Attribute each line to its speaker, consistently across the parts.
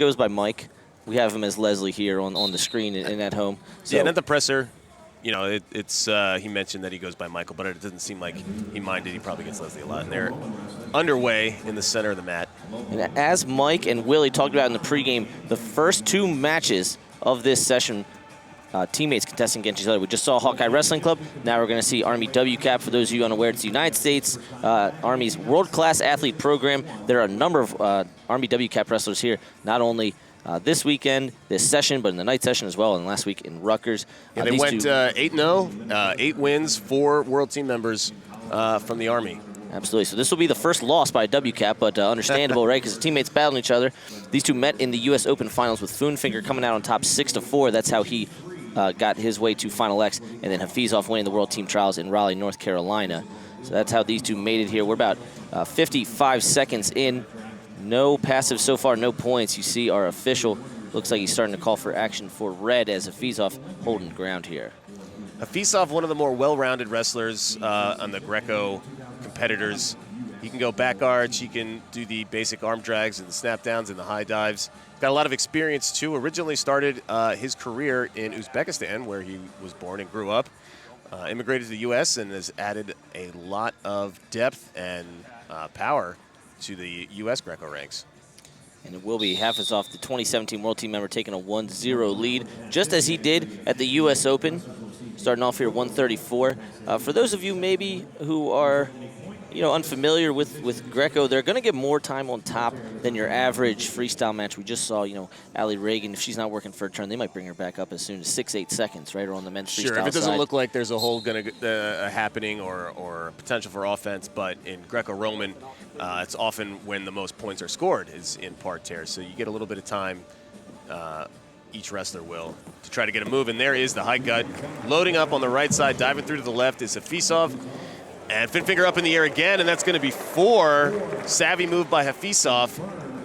Speaker 1: goes by Mike. We have him as Leslie here on the screen and at home. So.
Speaker 2: Yeah, and at the presser, you know, he mentioned that he goes by Michael, but it doesn't seem like he minded. He probably gets Leslie a lot. And they're underway in the center of the mat.
Speaker 1: And as Mike and Willie talked about in the pregame, the first two matches of this session, teammates contesting against each other. We just saw Hawkeye Wrestling Club. Now we're going to see Army WCAP. For those of you unaware, it's the United States Army's world-class athlete program. There are a number of Army WCAP wrestlers here, not only this weekend, this session, but in the night session as well, and last week in Rutgers.
Speaker 2: Yeah, they went 8-0, 8 wins, 4 world team members from the Army.
Speaker 1: Absolutely. So this will be the first loss by WCAP, but understandable, right? Because the teammates battling each other. These two met in the U.S. Open finals with Fuenffinger coming out on top 6-4. That's how he got his way to Final X, and then Hafizov winning the World Team Trials in Raleigh, North Carolina. So that's how these two made it here. We're about 55 seconds in. No passive so far, no points. You see our official looks like he's starting to call for action for red as Hafizov holding ground here.
Speaker 2: Hafizov, one of the more well-rounded wrestlers on the Greco competitors. He can go back arch, he can do the basic arm drags and the snap downs and the high dives. Got a lot of experience too. Originally started his career in Uzbekistan, where he was born and grew up. Immigrated to the U.S. and has added a lot of depth and power to the U.S. Greco ranks.
Speaker 1: And it will be Hafizov, the 2017 World Team member, taking a 1-0 lead, just as he did at the U.S. Open, starting off here 134. For those of you maybe who are unfamiliar with Greco, they're going to get more time on top than your average freestyle match. We just saw, Allie Reagan, if she's not working for a turn, they might bring her back up as soon as 6-8 seconds, right, or on the men's freestyle side.
Speaker 2: Sure, if it doesn't look like there's a hole happening or potential for offense, but in Greco-Roman, it's often when the most points are scored is in parterre, so you get a little bit of time, each wrestler will, to try to get a move. And there is the high gut, loading up on the right side, diving through to the left is Hafizov. And Fuenffinger up in the air again, and that's going to be 4. Savvy move by Hafizov,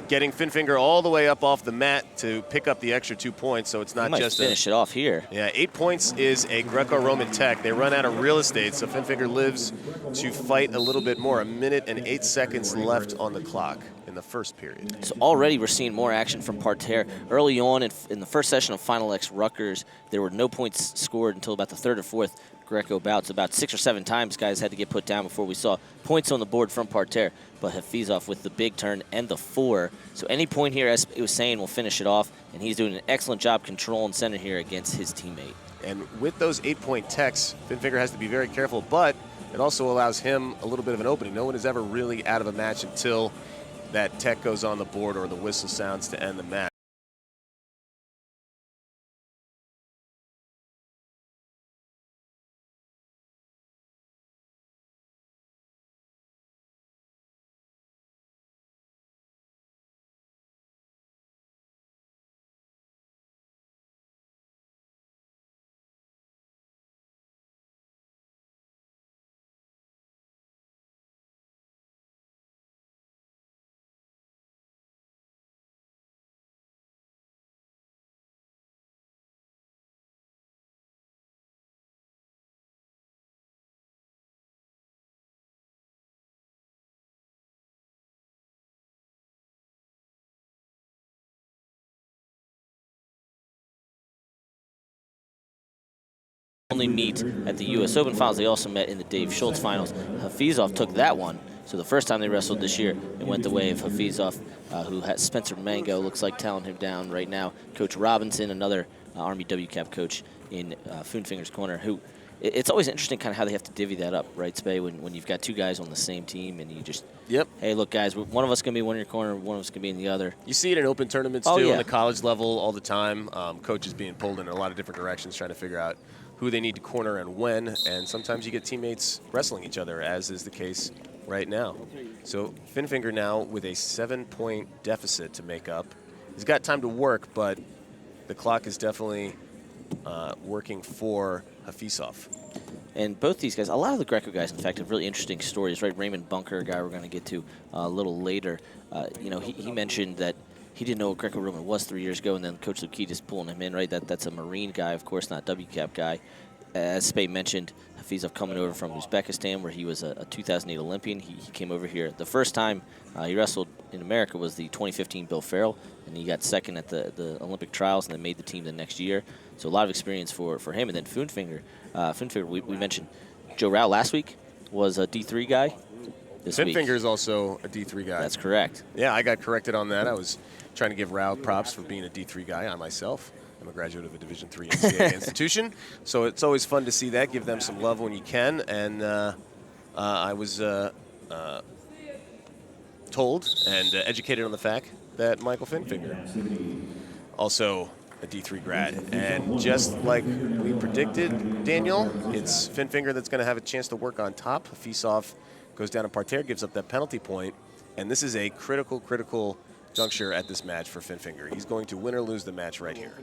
Speaker 2: getting Fuenffinger all the way up off the mat to pick up the extra 2 points. So it's not just
Speaker 1: finish it off here.
Speaker 2: Yeah, 8 points is a Greco-Roman tech. They run out of real estate, so Fuenffinger lives to fight a little bit more. 1 minute and 8 seconds left on the clock in the first period.
Speaker 1: So already we're seeing more action from parterre. Early on in the first session of Final X Rutgers, there were no points scored until about the 3rd or 4th Greco bouts. About 6 or 7 times guys had to get put down before we saw points on the board from parterre. But Hafizov with the big turn and the 4. So any point here, as it was saying, will finish it off. And he's doing an excellent job controlling center here against his teammate.
Speaker 2: And with those 8-point techs, Fuenffinger has to be very careful, but it also allows him a little bit of an opening. No one is ever really out of a match until that tech goes on the board or the whistle sounds to end the match.
Speaker 1: Only meet at the U.S. Open finals. They also met in the Dave Schultz finals. Hafizov took that one. So the first time they wrestled this year, it went the way of Hafizov, who has Spencer Mango, looks like telling him down right now. Coach Robinson, another Army WCAP coach in Fuenffinger's corner, who it's always interesting kind of how they have to divvy that up, right, Spay, when you've got 2 guys on the same team and you just, hey, look, guys, one of us going to be one in your corner, one of us going to be in the other.
Speaker 2: You see it in open tournaments, too, on the college level all the time. Coaches being pulled in a lot of different directions trying to figure out who they need to corner and when, and sometimes you get teammates wrestling each other, as is the case right now. So Fuenffinger now with a 7-point deficit to make up. He's got time to work, but the clock is definitely working for Hafizov.
Speaker 1: And both these guys, a lot of the Greco guys, in fact, have really interesting stories, right? Raymond Bunker, a guy we're going to get to a little later, he mentioned that he didn't know what Greco-Roman was 3 years ago, and then Coach Lukidis pulling him in, right? That's a Marine guy, of course, not WCAP guy. As Spay mentioned, Hafizov coming over from Uzbekistan, where he was a 2008 Olympian. He came over here the first time he wrestled in America was the 2015 Bill Farrell, and he got second at the Olympic trials and then made the team the next year. So a lot of experience for him. And then Fuenffinger, we mentioned Joe Rao last week was a D3 guy.
Speaker 2: Fuenffinger is also a D3 guy.
Speaker 1: That's correct.
Speaker 2: Yeah, I got corrected on that. I was trying to give Rao props for being a D3 guy. I myself am a graduate of a Division III NCAA institution, so it's always fun to see that. Give them some love when you can. And I was told and educated on the fact that Michael Fuenffinger, also a D3 grad. And just like we predicted, Daniel, it's Fuenffinger that's going to have a chance to work on top. Hafizov goes down to parterre, gives up that penalty point, and this is a critical juncture at this match for Fuenffinger. He's going to win or lose the match right here.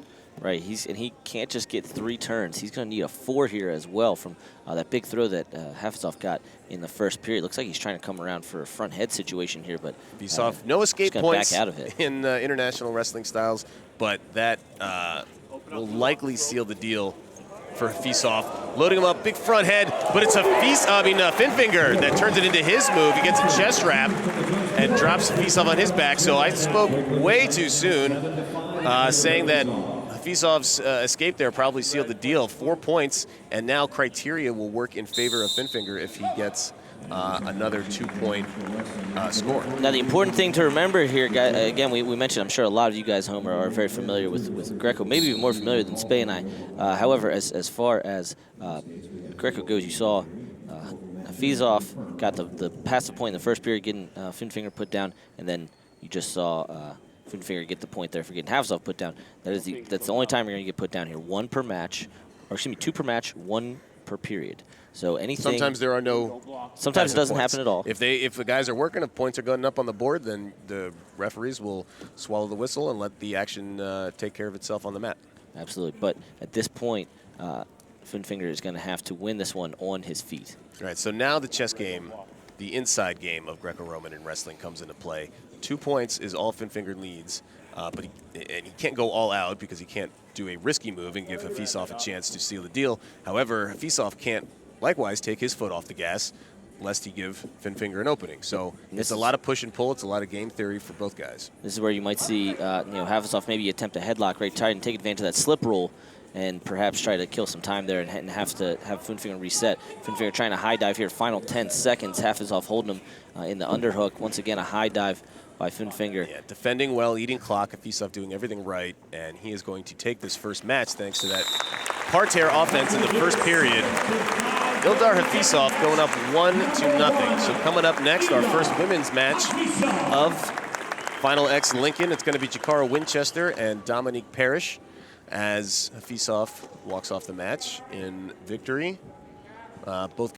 Speaker 1: Right, and he can't just get 3 turns. He's going to need a 4 here as well from that big throw that Hafizov got in the first period. Looks like he's trying to come around for a front head situation here, but
Speaker 2: Hafizov, no escape points
Speaker 1: back out of it.
Speaker 2: in international wrestling styles, but that will likely seal the deal for Hafizov. Loading him up, big front head, but it's Fuenffinger that turns it into his move. He gets a chest wrap and drops Hafizov on his back. So I spoke way too soon, saying that Hafizov's escape there probably sealed the deal. 4 points, and now criteria will work in favor of Fuenffinger if he gets another 2-point score.
Speaker 1: Now, the important thing to remember here, again, we mentioned, I'm sure a lot of you guys home are very familiar with Greco, maybe even more familiar than Spey and I. However, as far as Greco goes, you saw Hafizov got the pass the point in the first period, getting Fuenffinger put down, and then you just saw Fuenffinger get the point there for getting Hafizov put down. That's the only time you're going to get put down here. 1 per match, or excuse me, 2 per match, 1 per period. So anything.
Speaker 2: Sometimes there are no.
Speaker 1: Sometimes it doesn't happen at all.
Speaker 2: If the guys are working, if points are going up on the board, then the referees will swallow the whistle and let the action take care of itself on the mat.
Speaker 1: Absolutely. But at this point, Fuenffinger is going to have to win this one on his feet.
Speaker 2: All right. So now the chess game, the inside game of Greco-Roman in wrestling comes into play. 2 points is all Fuenffinger leads, but he can't go all out because he can't do a risky move and give Hafizov a chance to seal the deal. However, Hafizov can't likewise take his foot off the gas lest he give Fuenffinger an opening. So it's a lot of push and pull. It's a lot of game theory for both guys.
Speaker 1: This is where you might see Hafizov maybe attempt a headlock right tight and take advantage of that slip roll and perhaps try to kill some time there and have to have Fuenffinger reset. Fuenffinger trying to high dive here. Final 10 seconds. Hafizov holding him in the underhook. Once again, a high dive by Fuenffinger.
Speaker 2: Yeah, defending well, eating clock. Hafizov doing everything right, and he is going to take this first match thanks to that parterre offense in the first period. Ildar Hafizov going up 1-0. So coming up next, our first women's match of Final X Lincoln. It's going to be Jakara Winchester and Dominique Parrish as Hafizov walks off the match in victory. Both